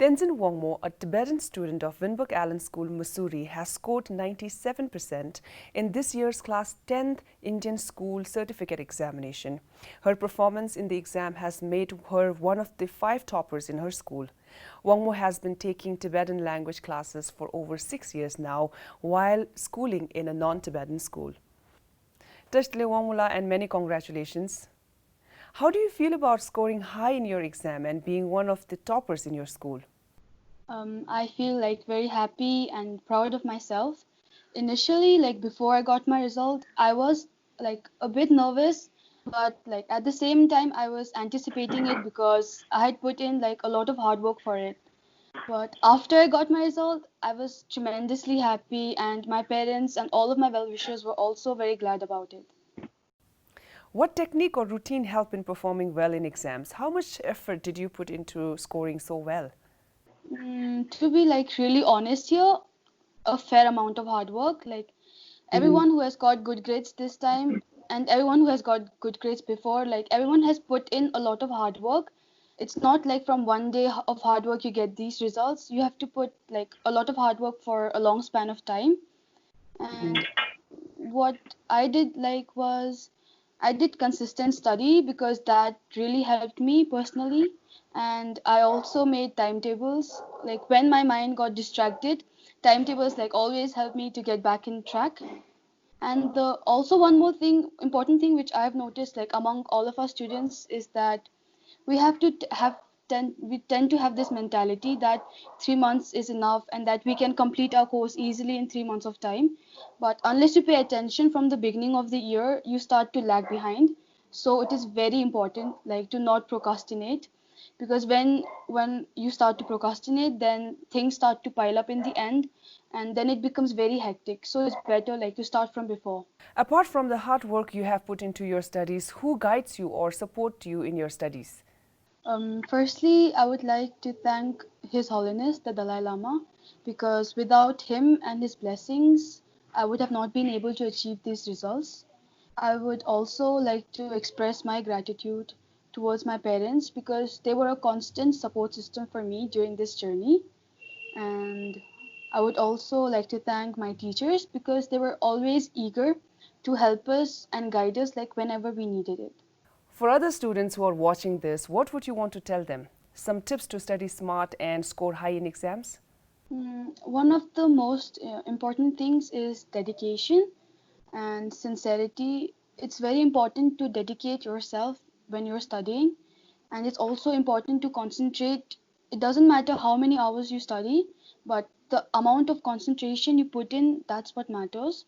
Tenzin Wangmo, a Tibetan student of Wynberg Allen School, Mussoorie, has scored 97% in this year's Class 10th Indian School Certificate Examination. Her performance in the exam has made her one of the 5 toppers in her school. Wangmo has been taking Tibetan language classes for over 6 years now, while schooling in a non-Tibetan school. Tashle Wangmula, and many congratulations. How do you feel about scoring high in your exam and being one of the toppers in your school? I feel very happy and proud of myself. Initially, before I got my result, I was a bit nervous, but at the same time, I was anticipating it because I had put in a lot of hard work for it. But after I got my result, I was tremendously happy, and my parents and all of my well-wishers were also very glad about it. What technique or routine helped in performing well in exams? How much effort did you put into scoring so well? To be really honest here, a fair amount of hard work. Everyone who has got good grades this time and everyone who has got good grades before, everyone has put in a lot of hard work. It's not like from one day of hard work you get these results. You have to put a lot of hard work for a long span of time. And what I did was I did consistent study because that really helped me personally. And I also made timetables. When my mind got distracted, timetables always helped me to get back in track. And also one more thing, important thing which I've noticed among all of our students is that we have to we tend to have this mentality that 3 months is enough and that we can complete our course easily in 3 months of time. But unless you pay attention from the beginning of the year, you start to lag behind. So it is very important to not procrastinate, because when you start to procrastinate, then things start to pile up in the end, and then it becomes very hectic. So it's better to start from before. Apart from the hard work you have put into your studies, who guides you or supports you in your studies? Firstly, I would like to thank His Holiness the Dalai Lama, because without him and his blessings, I would have not been able to achieve these results. I would also like to express my gratitude towards my parents because they were a constant support system for me during this journey. And I would also like to thank my teachers because they were always eager to help us and guide us whenever we needed it. For other students who are watching this, what would you want to tell them? Some tips to study smart and score high in exams? One of the most important things is dedication and sincerity. It's very important to dedicate yourself when you're studying, and it's also important to concentrate. It doesn't matter how many hours you study, but the amount of concentration you put in, that's what matters.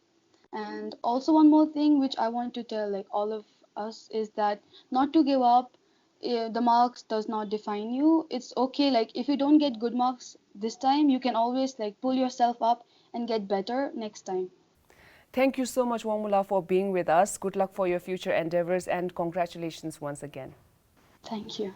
And also one more thing which I want to tell all of us is that not to give up. The marks does not define you. It's okay, if you don't get good marks this time, you can always pull yourself up and get better next time. Thank you so much, Wangmula, for being with us. Good luck for your future endeavors and congratulations once again. Thank you.